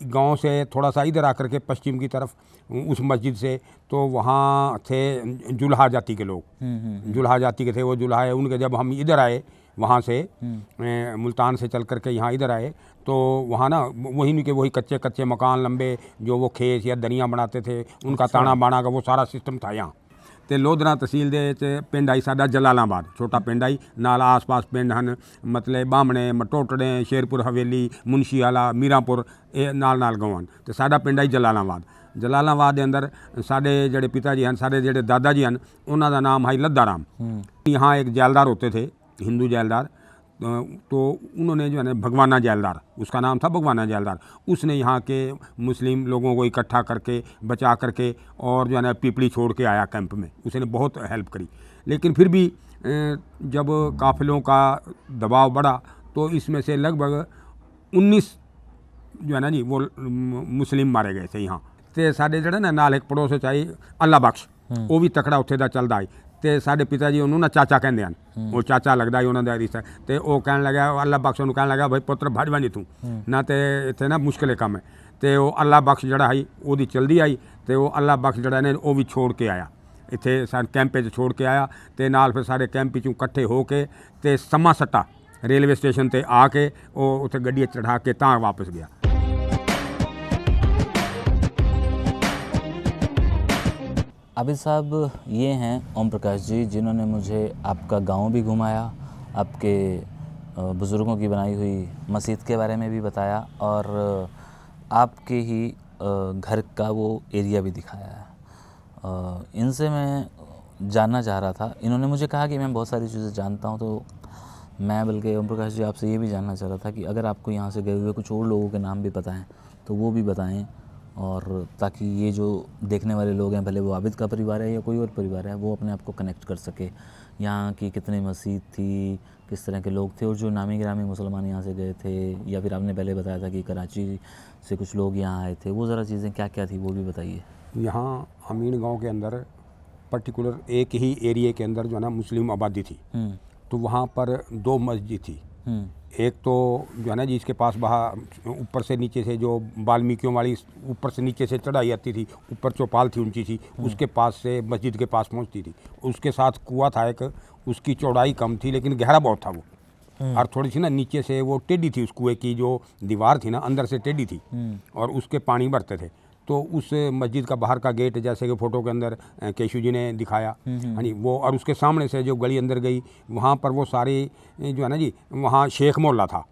गांव से थोड़ा सा इधर आकर के पश्चिम की तरफ उस मस्जिद से, तो वहाँ थे जुल्हा जाति के लोग, जुल्हा जाति के थे वो जुल्हा। उनके जब हम इधर आए वहाँ से मुल्तान से चल करके यहाँ इधर आए, तो वहाँ ना वहीं के वही कच्चे कच्चे मकान लंबे, जो वो खेत या दरियाँ बनाते थे, उनका ताना बाना का वो सारा सिस्टम था यहाँ। तो लोधरा तहसील दे पिंड आई साडा जलालाबाद, छोटा पिंड आई, नाल आस पास पिंड हैं मतलब बामणे, मटोटड़े, शेरपुर हवेली, मुंशियाला, मीरापुर, ये नाल गाँव हैं। तो साडा पिंड आई जलालाबाद। जलालाबाद के अंदर साडे जेडे पिता जी हैं, साडे जेडे दादा जी हैं, उन्हों का नाम है लद्दा राम। यहाँ एक जैलदार होते थे, हिंदू जैलदार, तो उन्होंने जो है ना भगवाना जैलदार, उसका नाम था भगवाना जैलदार, उसने यहाँ के मुस्लिम लोगों को इकट्ठा करके बचा करके और जो है ना पीपली छोड़ के आया कैंप में, उसने बहुत हेल्प करी। लेकिन फिर भी जब काफिलों का दबाव बढ़ा तो इसमें से लगभग 19 जो है ना जी वो मुस्लिम मारे गए थे यहाँ। तो साढ़े जड़े ना नाल एक पड़ोस चाहिए अल्लाह बख्श, वो भी तकड़ा उत्थे दा चलदा है। तो साढ़े पिता जी उन्होंने ना चाचा कहते हैं, वो चाचा लगता है उन्होंने रिश्ता। तो वो कह लगा अल्लाह बख्श उन्होंने कह लगा भाई पुत्र भजवा नहीं तू ना, तो इतने ना मुश्किल काम है। तो वो अल्लाह बख्श जड़ा है वो चलती आई, तो वो अल्लाह बख्श जड़ा ने वो भी छोड़ के आया इतने सारे कैंपे छोड़ के आया। तो नाल फिर सारे कैंप चों कट्ठे होके ते समा सट्टा रेलवे स्टेशन ते आके वो उत्थे गड्डी चढ़ा के तां वापस गया। आबिद साहब ये हैं ओम प्रकाश जी, जिन्होंने मुझे आपका गांव भी घुमाया, आपके बुज़ुर्गों की बनाई हुई मस्जिद के बारे में भी बताया और आपके ही घर का वो एरिया भी दिखाया है। इनसे मैं जानना चाह रहा था, इन्होंने मुझे कहा कि मैं बहुत सारी चीज़ें जानता हूँ, तो मैं बल्कि ओम प्रकाश जी आपसे ये भी जानना चाह रहा था कि अगर आपको यहाँ से गए हुए कुछ और लोगों के नाम भी पता हैं तो वो भी बताएं, और ताकि ये जो देखने वाले लोग हैं, भले वो आबिद का परिवार है या कोई और परिवार है, वो अपने आप को कनेक्ट कर सके। यहाँ की कितनी मस्जिद थी, किस तरह के लोग थे, और जो नामी गिरामी मुसलमान यहाँ से गए थे, या फिर आपने पहले बताया था कि कराची से कुछ लोग यहाँ आए थे, वो ज़रा चीज़ें क्या क्या थी वो भी बताइए। यहाँ अमीन गाँव के अंदर पर्टिकुलर एक ही एरिए के अंदर जो है ना मुस्लिम आबादी थी, तो वहाँ पर 2 मस्जिद थी। एक तो जो है ना जी इसके पास वहाँ ऊपर से नीचे से जो वाल्मीकियों वाली ऊपर से नीचे से चढ़ाई आती थी, ऊपर चौपाल थी ऊंची सी, उसके पास से मस्जिद के पास पहुंचती थी। उसके साथ कुआं था एक, उसकी चौड़ाई कम थी लेकिन गहरा बहुत था वो, और थोड़ी सी ना नीचे से वो टेढ़ी थी, उस कुएं की जो दीवार थी ना अंदर से टेढ़ी थी और उसके पानी भरते थे। तो उस मस्जिद का बाहर का गेट जैसे कि फ़ोटो के अंदर केशू जी ने दिखाया, हाँ जी, वो, और उसके सामने से जो गली अंदर गई वहाँ पर वो सारी जो है ना जी वहाँ शेख मोहल्ला था,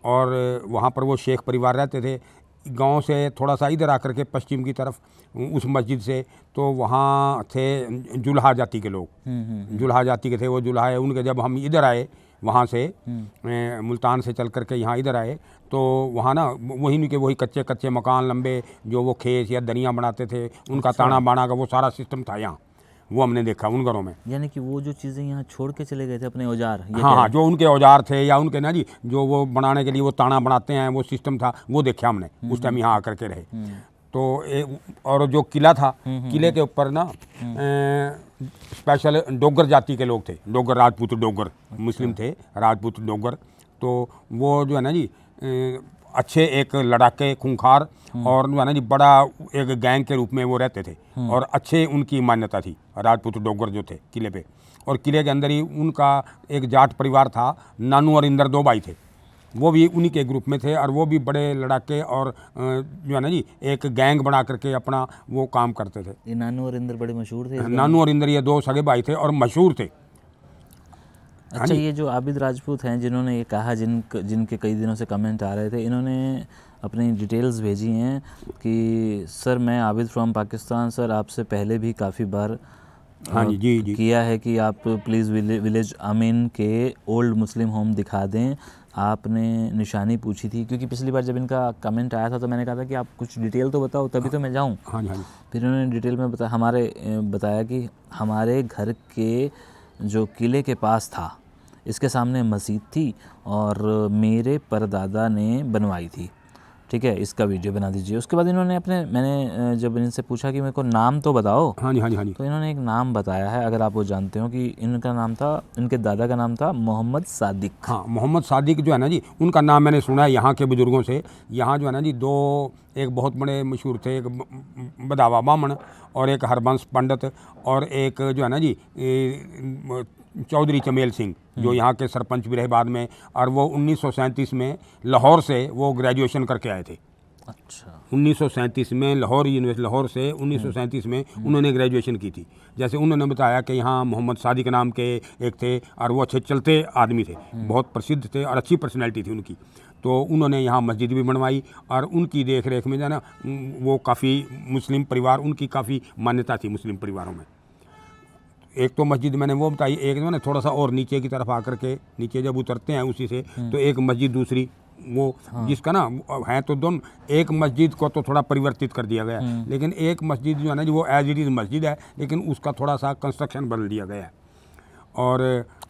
और वहाँ पर वो शेख परिवार रहते थे। गांव से थोड़ा सा इधर आकर के पश्चिम की तरफ उस मस्जिद से, तो वहाँ थे जुल्हा जाति के लोग, जुल्हा जाति के थे वो जुल्हा। उनके जब हम इधर आए वहाँ से मुल्तान से चल करके यहाँ इधर आए, तो वहाँ ना वहीं के वही कच्चे कच्चे मकान लंबे, जो वो खेत या दरियाँ बनाते थे, उनका ताना बाना का वो सारा सिस्टम था यहाँ, वो हमने देखा उन घरों में। यानी कि वो जो चीज़ें यहाँ छोड़ के चले गए थे अपने औजार, हाँ हाँ, जो उनके औजार थे या उनके ना जी जो वो बनाने के लिए वो ताना बनाते हैं वो सिस्टम था, वो देखा हमने उस टाइम यहाँ आकर के रहे। तो और जो किला था, किले के ऊपर ना स्पेशल डोगर जाति के लोग थे, डोगर राजपूत, डोगर मुस्लिम थे, राजपूत डोगर। तो वो जो है ना जी अच्छे एक लड़ाके खूंखार और जो है ना जी बड़ा एक गैंग के रूप में वो रहते थे, और अच्छे उनकी मान्यता थी राजपूत डोगर जो थे किले पे। और किले के अंदर ही उनका एक जाट परिवार था, नानू और इंदर 2 भाई थे, वो भी उन्हीं के ग्रुप में थे, और वो भी बड़े लड़ाके और जो है ना जी एक गैंग बना करके अपना वो काम करते थे। ये नानू और इंदर बड़े मशहूर थे। नानू और इंदर ये 2 सगे भाई थे और मशहूर थे। अच्छा, ये जो आबिद राजपूत हैं जिन्होंने ये कहा, जिनके कई दिनों से कमेंट आ रहे थे, इन्होंने अपनी डिटेल्स भेजी हैं कि सर मैं आबिद फ्रॉम पाकिस्तान, सर आपसे पहले भी काफ़ी बार हाँ जी जी किया है कि आप प्लीज़ विलेज अमीन के ओल्ड मुस्लिम होम दिखा दें। आपने निशानी पूछी थी, क्योंकि पिछली बार जब इनका कमेंट आया था तो मैंने कहा था कि आप कुछ डिटेल तो बताओ तभी तो मैं जाऊं। हाँ जी हाँ जी। फिर उन्होंने डिटेल में बताया कि हमारे घर के जो किले के पास था, इसके सामने मस्जिद थी और मेरे परदादा ने बनवाई थी। ठीक है, इसका वीडियो बना दीजिए। उसके बाद इन्होंने मैंने जब इनसे पूछा कि मेरे को नाम तो बताओ, हाँ जी हाँ जी हाँ जी। तो इन्होंने एक नाम बताया है, अगर आप वो जानते हो, कि इनका नाम था, इनके दादा का नाम था मोहम्मद सादिक। हाँ, मोहम्मद सादिक जो है ना जी, उनका नाम मैंने सुना है यहाँ के बुज़ुर्गों से। यहाँ जो है ना जी, एक बहुत बड़े मशहूर थे, एक बदावा बामण और एक हरबंस पंडित, और एक जो है ना जी चौधरी चमेल सिंह, जो यहाँ के सरपंच भी रहे बाद में, और वो 1937 में लाहौर से वो ग्रेजुएशन करके आए थे। अच्छा। 1937 में लाहौर यूनिवर्सिटी, लाहौर से 1937 में उन्होंने ग्रेजुएशन की थी। जैसे उन्होंने बताया कि यहाँ मोहम्मद सादिक नाम के एक थे, और वो अच्छे चलते आदमी थे, बहुत प्रसिद्ध थे और अच्छी पर्सनैलिटी थी उनकी। तो उन्होंने यहाँ मस्जिद भी बनवाई, और उनकी देख रेख में जो है ना, वो काफ़ी मुस्लिम परिवार, उनकी काफ़ी मान्यता थी मुस्लिम परिवारों में। एक तो मस्जिद मैंने वो बताई, एक जो है ना थोड़ा सा और नीचे की तरफ आकर के, नीचे जब उतरते हैं उसी से, तो एक मस्जिद दूसरी वो, जिसका ना है तो दोनों, एक मस्जिद को तो थोड़ा परिवर्तित कर दिया गया है, लेकिन एक मस्जिद जो है ना, जो वो एज इट इज़ मस्जिद है, लेकिन उसका थोड़ा सा कंस्ट्रक्शन बदल दिया गया है। और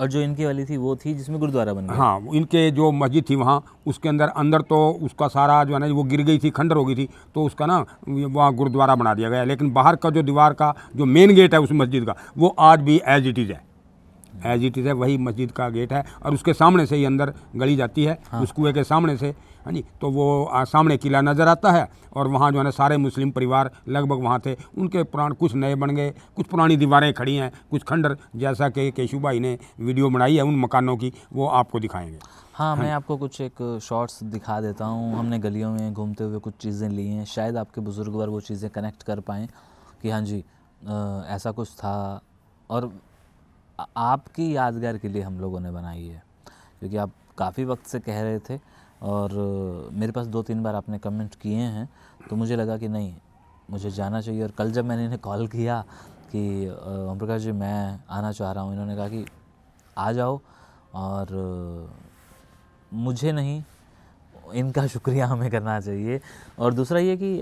जो इनकी वाली थी वो थी जिसमें गुरुद्वारा बन गया। हाँ, इनके जो मस्जिद थी वहाँ, उसके अंदर तो उसका सारा जो है ना वो गिर गई थी, खंडर हो गई थी, तो उसका ना वहाँ गुरुद्वारा बना दिया गया। लेकिन बाहर का जो दीवार का जो मेन गेट है उस मस्जिद का, वो आज भी एज इट इज़ है, एज इट इज़ है, वही मस्जिद का गेट है। और उसके सामने से ही अंदर गली जाती है, उस कुएँ के सामने से, हाँ जी। तो वो सामने किला नज़र आता है, और वहाँ जो है ना सारे मुस्लिम परिवार लगभग वहाँ थे। उनके पुराण कुछ नए बन गए, कुछ पुरानी दीवारें खड़ी हैं, कुछ खंडर, जैसा कि केशु भाई ने वीडियो बनाई है उन मकानों की, वो आपको दिखाएंगे। हाँ, मैं आपको कुछ एक शॉर्ट्स दिखा देता हूँ। हमने गलियों में घूमते हुए कुछ चीज़ें ली हैं, शायद आपके बुज़ुर्ग वर वो चीज़ें कनेक्ट कर पाएँ कि हाँ जी ऐसा कुछ था, और आपकी यादगार के लिए हम लोगों ने बनाई है, क्योंकि आप काफ़ी वक्त से कह रहे थे, और मेरे पास 2-3 बार आपने कमेंट किए हैं, तो मुझे लगा कि नहीं, मुझे जाना चाहिए। और कल जब मैंने इन्हें कॉल किया कि ओम प्रकाश जी मैं आना चाह रहा हूँ, इन्होंने कहा कि आ जाओ, और मुझे नहीं, इनका शुक्रिया हमें करना चाहिए। और दूसरा ये कि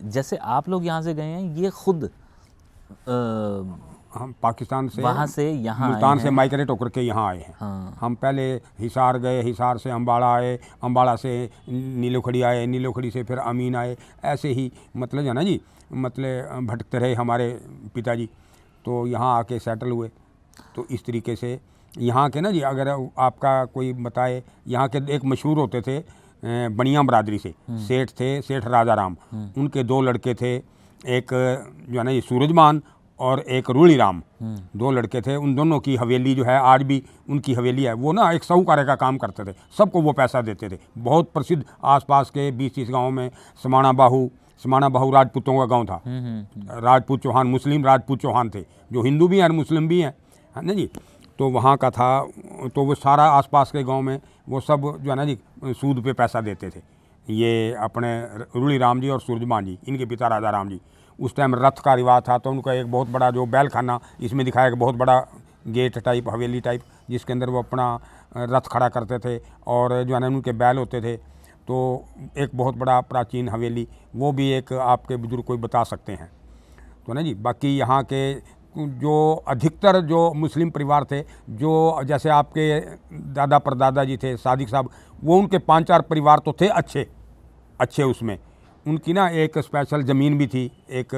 जैसे आप लोग यहाँ से गए हैं, ये खुद हम पाकिस्तान से, वहाँ से यहाँ मुल्तान से माइग्रेट होकर के यहाँ आए हैं। हाँ। हम पहले हिसार गए, हिसार से अम्बाड़ा आए, अम्बाड़ा से नीलोखड़ी आए, नीलोखड़ी से फिर अमीन आए, ऐसे ही मतलब है ना जी, मतलब भटकते रहे हमारे पिताजी, तो यहाँ आके सेटल हुए। तो इस तरीके से यहाँ के ना जी, अगर आपका कोई बताए, यहाँ के एक मशहूर होते थे बनिया बरादरी से, सेठ थे, सेठ राजा राम, उनके 2 लड़के थे, एक जो है ना ये सूरजमान और एक रूली राम, 2 लड़के थे। उन दोनों की हवेली जो है आज भी उनकी हवेली है। वो ना एक साहूकार का काम करते थे, सबको वो पैसा देते थे। बहुत प्रसिद्ध आसपास के 20-30 गाँव में समाना बाहू राजपूतों का गांव था। राजपूत चौहान, मुस्लिम राजपूत चौहान थे, जो हिंदू भी हैं और मुस्लिम भी हैं, है ना जी। तो वहाँ का था, तो वो सारा आसपास के गांव में वो सब जो है ना जी सूद पे पैसा देते थे। ये अपने रूली राम जी और सूरजमान जी, इनके पिता राजा राम जी, उस टाइम रथ का रिवाज था, तो उनका एक बहुत बड़ा जो बैल खाना इसमें दिखाया, एक बहुत बड़ा गेट टाइप, हवेली टाइप, जिसके अंदर वो अपना रथ खड़ा करते थे, और जो है ना उनके बैल होते थे। तो एक बहुत बड़ा प्राचीन हवेली, वो भी एक आपके बुजुर्ग कोई बता सकते हैं, तो ना जी। बाकी यहाँ के जो अधिकतर जो मुस्लिम परिवार थे, जो जैसे आपके दादा परदादा जी थे सादिक साहब, वो उनके 5-4 परिवार तो थे अच्छे उसमें। उनकी ना एक स्पेशल ज़मीन भी थी, एक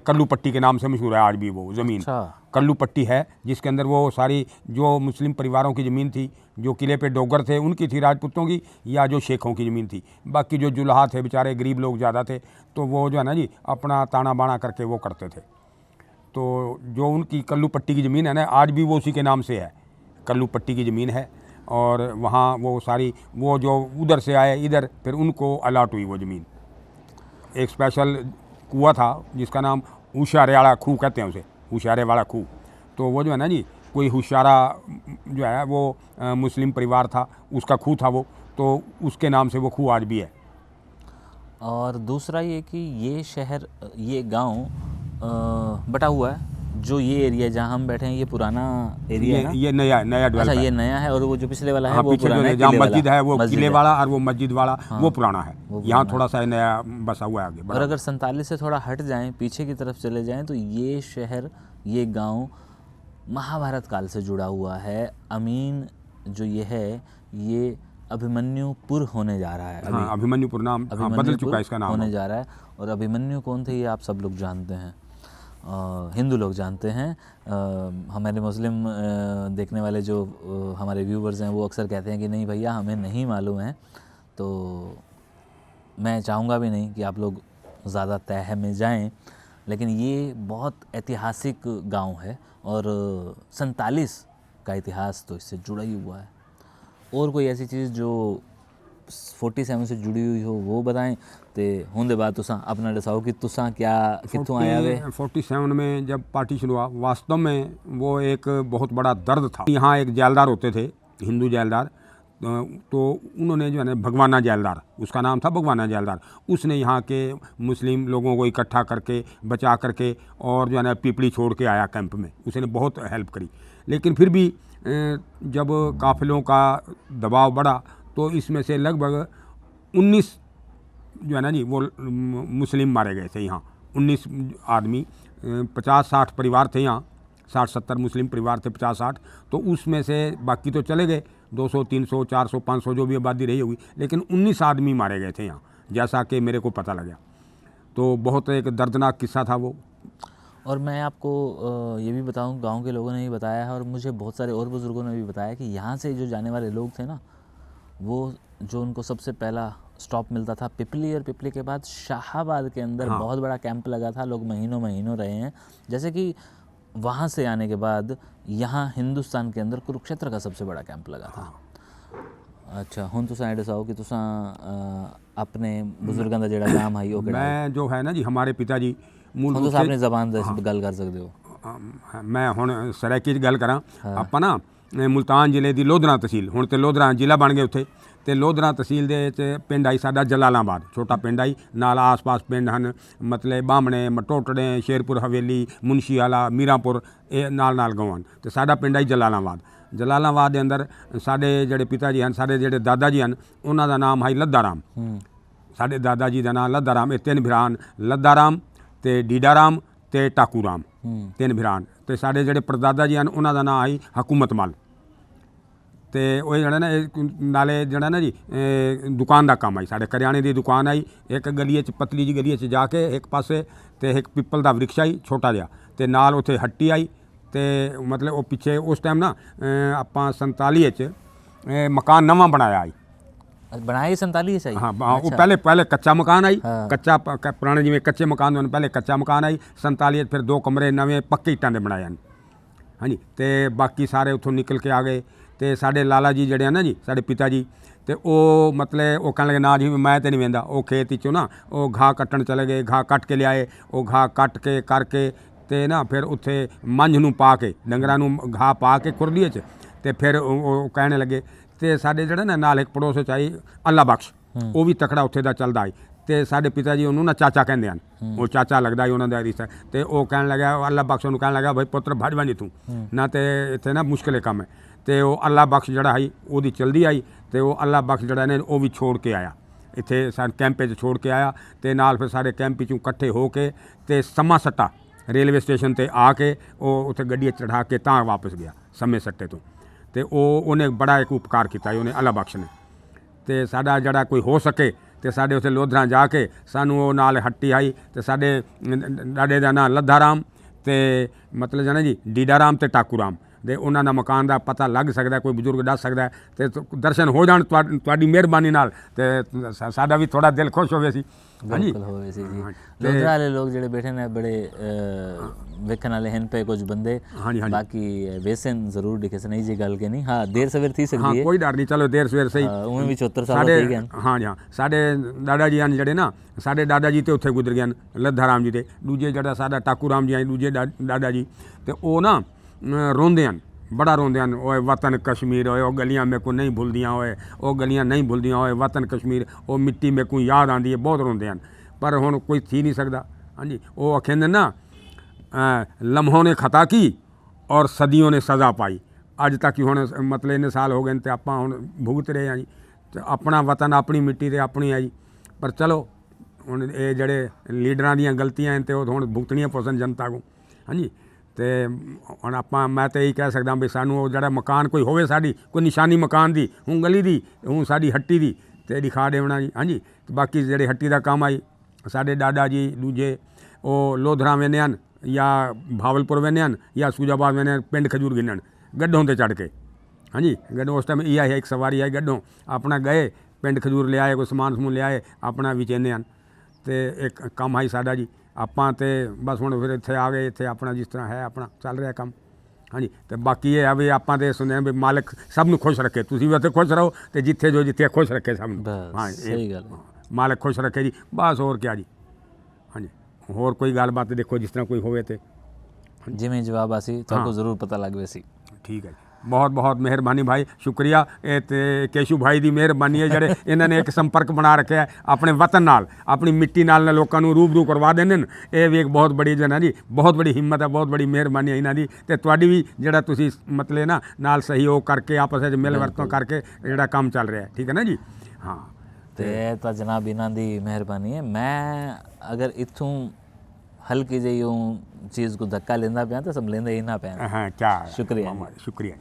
कल्लू पट्टी के नाम से मशहूर है आज भी वो ज़मीन। अच्छा। कल्लू पट्टी है, जिसके अंदर वो सारी जो मुस्लिम परिवारों की ज़मीन थी, जो किले पे डोगर थे उनकी थी, राजपूतों की या जो शेखों की ज़मीन थी। बाकी जो जुल्हा थे बेचारे, गरीब लोग ज़्यादा थे, तो वो जो है ना जी अपना ताना बाना करके वो करते थे। तो जो उनकी कल्लू पट्टी की ज़मीन है ना, आज भी वो उसी के नाम से है, कल्लू पट्टी की ज़मीन है। और वहाँ वो सारी, वो जो उधर से आए इधर, फिर उनको अलाट हुई वो ज़मीन। एक स्पेशल कुआं था जिसका नाम होशियारे वाला खूह कहते हैं उसे, होशियारे वाला खूह। तो वो जो है ना जी, कोई होशियारा जो है वो मुस्लिम परिवार था, उसका खूह था वो, तो उसके नाम से वो खूह आज भी है। और दूसरा ये कि ये शहर, ये गांव बटा हुआ है, जो ये एरिया जहाँ हम बैठे हैं ये पुराना एरिया है ना? ये नया डेवलप अच्छा, है। ये नया है, और वो जो पिछले वाला है हाँ, वो पीछे पुराना है, जहाँ किले मस्जिद है वो मस्जिद किले है। वाला, और वो मस्जिद वाला हाँ, वो पुराना है। वो यहाँ पुराना थोड़ा सा नया बसा हुआ है आगे। और अगर 47 से थोड़ा हट जाएं, पीछे की तरफ चले जाएं, तो ये शहर, ये गांव महाभारत काल से जुड़ा हुआ है। अमीन जो ये है, ये अभिमन्युपुर होने जा रहा है अभी। हाँ, अभिमन्युपुर नाम, हाँ, बदल अभिमन्युपुर चुका है इसका नाम। होने जा रहा है। और अभिमन्यु कौन थे ये आप सब लोग जानते हैं, हिंदू लोग जानते हैं। हमारे मुस्लिम देखने वाले जो हमारे व्यूवर्स हैं वो अक्सर कहते हैं कि नहीं भैया हमें नहीं मालूम है, तो मैं चाहूँगा भी नहीं कि आप लोग ज़्यादा तह में जाएं, लेकिन ये बहुत ऐतिहासिक गांव है और 47 का इतिहास तो इससे जुड़ा ही हुआ है। और कोई ऐसी चीज़ जो 47 से जुड़ी हुई हो वो बताएं। तो होंदे बात तुसा अपना दसाओ कि तुसा क्या कितों आया वे। 47 में जब पार्टीशन हुआ, वास्तव में वो एक बहुत बड़ा दर्द था। यहाँ एक जेलदार होते थे, हिंदू जेलदार, तो उन्होंने जो है ना भगवाना जेलदार, उसका नाम था भगवाना जेलदार, उसने यहाँ के मुस्लिम लोगों को इकट्ठा करके बचा करके और जो है ना पीपली छोड़ के आया कैंप में, उसने बहुत हेल्प करी। लेकिन फिर भी जब काफिलों का दबाव बढ़ा तो इसमें से लगभग 19 जो है ना जी वो मुस्लिम मारे गए थे यहाँ। 19 आदमी, 50-60 परिवार थे यहाँ, 60-70 मुस्लिम परिवार थे, 50-60, तो उसमें से बाकी तो चले गए 200, 300, 400, 500 जो भी आबादी रही होगी, लेकिन 19 आदमी मारे गए थे यहाँ, जैसा कि मेरे को पता लगा। तो बहुत एक दर्दनाक किस्सा था वो। और मैं आपको ये भी बताऊं, गांव के लोगों ने भी बताया है और मुझे बहुत सारे और बुज़ुर्गों ने भी बताया कि यहाँ से जो जाने वाले लोग थे ना, वो जो उनको सबसे पहला स्टॉप मिलता था पिपली, और पिपली के बाद शाहाबाद के अंदर बहुत बड़ा कैंप लगा था, लोग महीनों महीनों रहे हैं। जैसे कि वहाँ से आने के बाद यहाँ हिंदुस्तान के अंदर कुरुक्षेत्र का सबसे बड़ा कैंप लगा था। अच्छा, हुण तुसां दसाओ कि तुसां अपने बुजुर्गों का जिहड़ा नाम है वो किहड़ा है? मैं जो है ना जी हमारे पिताजी मूल हुण रूप तुसां से अपनी ज़बान दे गल कर सकते हो। मैं हुण सरैकी च गल करां, ਆਪਾਂ ना मुल्तान ਜ਼ਿਲ੍ਹੇ ਦੀ ਲੋਧਰਾ तहसील, ਹੁਣ ਤੇ ਲੋਧਰਾ ਜ਼ਿਲ੍ਹਾ ਬਣ ਗਏ ਉੱਥੇ, ਤੇ ਲੋਧਰਾ तहसील ਦੇ ਵਿੱਚ ਪਿੰਡ ਆਈ ਸਾਡਾ ਜਲਾਲਾਬਾਦ, ਛੋਟਾ ਪਿੰਡ ਆਈ, ਨਾਲ ਆਸ-ਪਾਸ ਪਿੰਡ ਹਨ ਮਤਲਬ ਬਾਹਮਣੇ, ਮਟੋਟੜੇ, ਸ਼ੇਰਪੁਰ ਹਵੇਲੀ, ਮੁਨਸ਼ੀ ਵਾਲਾ, ਮੀਰਾਂਪੁਰ, ਇਹ ਨਾਲ ਗਾਉਂ ਹਨ, ਤੇ ਸਾਡਾ ਪਿੰਡ ਆਈ ਜਲਾਲਾਬਾਦ। ਜਲਾਲਾਬਾਦ ਦੇ ਅੰਦਰ ਸਾਡੇ ਜਿਹੜੇ ਪਿਤਾ ਜੀ ਹਨ, ਸਾਡੇ ਜਿਹੜੇ ਦਾਦਾ ਜੀ ਹਨ, ਉਹਨਾਂ ਦਾ ਨਾਮ ਹੈ ਲੱਦਾ ਰਾਮ। ਸਾਡੇ ਦਾਦਾ ਜੀ ਦਾ ਨਾਮ ਲੱਦਾ ਰਾਮ। ਇਹ 3 ਭਰਾ ਹਨ, ਲੱਦਾ ਰਾਮ ਤੇ ਡੀਡਾ ਰਾਮ ਤੇ ਟਾਕੂ ਰਾਮ, 3 ਭਰਾ। ਤੇ ਸਾਡੇ ਜਿਹੜੇ ਪਰਦਾਦਾ ਜੀ ਹਨ ਉਹਨਾਂ ਦਾ ਨਾਮ ਹੈ ਹਕੂਮਤ ਮਲ। ਤੇ ਉਹ ਜਿਹੜਾ ਨਾ ਨਾਲੇ ਜਿਹੜਾ ਨਾ ਜੀ ਦੁਕਾਨ ਦਾ ਕੰਮ ਆਈ, ਸਾਡੇ ਕਰਿਆਣੇ ਦੀ ਦੁਕਾਨ ਆਈ ਇੱਕ ਗਲੀਏ 'ਚ, ਪਤਲੀ ਜੀ ਗਲੀਏ 'ਚ ਜਾ ਕੇ ਇੱਕ ਪਾਸੇ, ਤੇ ਇੱਕ ਪਿੱਪਲ ਦਾ ਵ੍ਰਿਕਸ਼ ਆਈ ਛੋਟਾ ਜਿਹਾ, ਤੇ ਨਾਲ ਉੱਥੇ ਹੱਟੀ ਆਈ। ਤੇ ਮਤਲਬ ਉਹ ਪਿੱਛੇ ਉਸ ਟਾਈਮ ਨਾ ਆਪਾਂ 47 'ਚ ਮਕਾਨ ਨਵਾਂ ਬਣਾਇਆ ਆਈ। बनाई 47 से? हाँ, वो पहले कच्चा मकान आई, कच्चा पुराने जिमें कच्चे मकान होने पहले कच्चा मकान आई 47, फिर 2 कमरे नवे पक्के इट्टां दे बनाए हैं। हाँ जी, तो बाकी सारे उतों निकल के आ गए। तो साढ़े लाला जी जड़े ना जी, साढ़े पिता जी, तो वो मतलब वो कहने लगे ना जी मैं तो नहीं वेंदा। वो खेत चो ना वो घाह कट्टन चले गए, घाह कट के लियाए, वो घाह कट के करके तो ना फिर उत्थे मंझ नूं पा के, डंगरां नूं घाह पा के खुरलीए च, तो फिर वो कहने लगे। तो साढ़े जड़ा ना नाल एक पड़ोस आई अल्लाह बख्श, वो भी तकड़ा उत्थे दा चलदा है। तो साढ़े पिता जी उन्होंने ना चाचा कहते हैं, वो चाचा लगता है उन्होंने रिश्ता। तो वो कहने लगा, अल्लाह बख्श उन्होंने कहने लगा भाई पुत्र भज बनी तू ना, तो इतने ना मुश्किल काम है। तो वो अल्लाह बख्श जड़ा है वो चलती आई, तो वो अल्लाह बख्श जड़ा ने वो भी छोड़ के आया इत्थे सारे कैंप छोड़ के आया। तो नाल फिर सारे कैंप चों इकट्ठे होके ते समा सट्टा रेलवे स्टेशन ते आके वो उत्थे गड्डी चढ़ा के तां वापस गया समय सट्टे तो। तो उन्हें बड़ा एक उपकार किया उन्हें अल्लाह बख्श ने। तो साडा जड़ा कोई हो सके तो साढ़े उत्थे लोधरा जाके सानू वो नाल हट्टी आई। तो साढ़े डाडे का नाम लद्दा राम, तो मतलब जाना जी डीडा राम तो टाकू राम, तो उन्होंने मकान का पता लग सकता, कोई बजुर्ग दस सकता है। तो दर्शन हो जान तुहाडी मेहरबानी नाल, तो साडा भी थोड़ा दिल खुश होवे सी। हाँ जी, लोधरा वाले लोग ਜਿਹੜੇ बैठे ने बड़े वेखण वाले हैं पे कुछ बंदे। हाँ जी, हाँ जी, बाकी वेसन जरूर दिखे से नहीं जी गल के नहीं। हाँ, देर सवेर थी सकती है। हाँ, कोई डर नहीं, चलो देर सवेर सही। उन्हें भी 74 साल हो गए। हाँ जी, हाँ, साढ़े दादा जी हैं जड़े ना, साढ़े दादा जी तो उत्थे गुजर गए लद्दा राम जी, के दूजे जड़ा साढ़ा टाकू राम जी हैं दूजे दादा जी, तो वो ना रोंदे हैं, बड़ा रोंदे हैं, ओए वतन कश्मीर, ओए वो गलियां मेरे को नहीं भूलदियाँ, ओए वो गलियां नहीं भूलदियाँ, ओए वतन कश्मीर, वो मिट्टी मेरे को याद आती है, बहुत रोंदे हैं। पर हुण कोई थी नहीं सकता। हाँ जी, वो आखेंदे ना लम्हों ने खता की और सदियों ने सज़ा पाई। अज तक हुण मतलब इन्ने साल हो गए तो आप हुण भुगत रहे हैं जी। तो अपना वतन अपनी मिट्टी तो अपनी है जी। पर चलो हुण ये जड़े लीडरां दीयां गलतियां हैं तो हुण भुगतणियां पौसन जनता को। हाँ जी, ਤੇ ਹੁਣ ਆਪਾਂ ਮੈਂ ਤਾਂ ਇਹੀ ਕਹਿ ਸਕਦਾ ਵੀ ਸਾਨੂੰ ਉਹ ਜਿਹੜਾ ਮਕਾਨ ਕੋਈ ਹੋਵੇ ਸਾਡੀ ਕੋਈ ਨਿਸ਼ਾਨੀ ਮਕਾਨ ਦੀ ਹੁਣ ਗਲੀ ਦੀ ਹੁਣ ਸਾਡੀ ਹੱਟੀ ਦੀ ਤੇ ਦਿਖਾ ਦੇਵਣਾ ਜੀ ਹਾਂਜੀ ਤੇ ਬਾਕੀ ਜਿਹੜੇ ਹੱਟੀ ਦਾ ਕੰਮ ਆਈ ਸਾਡੇ ਡਾਡਾ ਜੀ ਦੂਜੇ ਉਹ ਲੋਧਰਾ ਵੇਂਦੇ ਹਨ ਜਾਂ ਭਾਵਲਪੁਰ ਵੇਂਦੇ ਹਨ ਜਾਂ सूजाबाद ਵੇਂਦੇ ਹਨ ਪਿੰਡ ਖਜੂਰ ਗਿੰਨਣ ਗੱਡੋਂ ਤੇ ਚੜ੍ਹ ਕੇ ਹਾਂਜੀ ਗੱਡੋਂ ਉਸ ਟਾਈਮ ਇਹ ਆਇਆ ਇੱਕ ਸਵਾਰੀ ਆਈ ਗੱਡੋਂ ਆਪਣਾ ਗਏ ਪਿੰਡ ਖਜੂਰ ਲਿਆਏ ਕੋਈ ਸਮਾਨ ਸਮੂਨ ਲਿਆਏ ਆਪਣਾ ਵੇਚਦੇ ਹਨ ਤੇ ਇੱਕ ਕੰਮ ਆਈ ਸਾਡਾ ਜੀ ਆਪਾਂ ਤੇ ਬਸ ਹੁਣ ਫਿਰ ਇੱਥੇ ਆ ਗਏ ਇੱਥੇ ਆਪਣਾ ਜਿਸ ਤਰ੍ਹਾਂ ਹੈ ਆਪਣਾ ਚੱਲ ਰਿਹਾ ਕੰਮ ਹਾਂਜੀ ਤੇ ਬਾਕੀ ਇਹ ਆ ਵੀ ਆਪਾਂ ਤੇ ਸੁਣਿਆ ਵੀ ਮਾਲਕ ਸਭ ਨੂੰ ਖੁਸ਼ ਰੱਖੇ ਤੁਸੀਂ ਵੀ ਉੱਥੇ ਖੁਸ਼ ਰਹੋ ਤੇ ਜਿੱਥੇ ਜੋ ਜਿੱਥੇ ਖੁਸ਼ ਰੱਖੇ ਸਭ ਨੂੰ ਬਸ ਸਹੀ ਗੱਲ ਹੈ। ਮਾਲਕ ਖੁਸ਼ ਰੱਖੇ ਜੀ ਬਸ ਹੋਰ ਕਿਆ ਜੀ ਹਾਂਜੀ ਹੋਰ ਕੋਈ ਗੱਲਬਾਤ ਦੇਖੋ ਜਿਸ ਤਰ੍ਹਾਂ ਕੋਈ ਹੋਵੇ ਤੇ ਜਿਵੇਂ ਜਵਾਬ ਆਸੀ ਤੁਹਾਨੂੰ ਜ਼ਰੂਰ ਪਤਾ ਲੱਗ ਵੈਸੀ ਠੀਕ ਹੈ ਜੀ ਬਹੁਤ ਬਹੁਤ ਮਿਹਰਬਾਨੀ ਭਾਈ ਸ਼ੁਕਰੀਆ ਇਹ ਤੇ ਕੇਸ਼ੂ ਭਾਈ ਦੀ ਮਿਹਰਬਾਨੀ ਹੈ ਜਿਹੜੇ ਇਹਨਾਂ ਨੇ ਇੱਕ ਸੰਪਰਕ ਬਣਾ ਰੱਖਿਆ ਹੈ ਆਪਣੇ ਵਤਨ ਨਾਲ ਆਪਣੀ ਮਿੱਟੀ ਨਾਲ ਲੋਕਾਂ ਨੂੰ ਰੂਬਰੂ ਕਰਵਾ ਦਿੰਦੇ ਨੇ ਇਹ ਵੀ ਇੱਕ ਬਹੁਤ ਬੜੀ ਜਨਾ ਜੀ ਬਹੁਤ ਬੜੀ ਹਿੰਮਤ ਹੈ ਬਹੁਤ ਬੜੀ ਮਿਹਰਬਾਨੀ ਹੈ ਇਹਨਾਂ ਦੀ ਤੇ ਤੁਹਾਡੀ ਵੀ ਜਿਹੜਾ ਤੁਸੀਂ ਮਤਲਬ ਨਾ ਨਾਲ ਸਹਿਯੋਗ ਕਰਕੇ ਆਪਸ ਵਿੱਚ ਮਿਲ ਵਰਤੋਂ ਕਰਕੇ ਜਿਹੜਾ ਕੰਮ ਚੱਲ ਰਿਹਾ ਹੈ ਠੀਕ ਹੈ ਨਾ ਜੀ ਹਾਂ ਤੇ ਇਹ ਤਾਂ ਜਨਾਬ ਇਹਨਾਂ ਦੀ ਮਿਹਰਬਾਨੀ ਹੈ ਮੈਂ ਅਗਰ ਇੱਥੋਂ ਹਲਕੀ ਜਿਹੀ ਉਹ ਚੀਜ਼ ਕੋ ਧੱਕਾ ਲੈਂਦਾ ਪਿਆ ਤਾਂ ਸਮਝੇਂਦਾ ਹੀ ਨਾ ਪਿਆ ਹਾਂ ਕਿਆ ਸ਼ੁਕਰੀਆ ਸ਼ੁਕਰੀਆ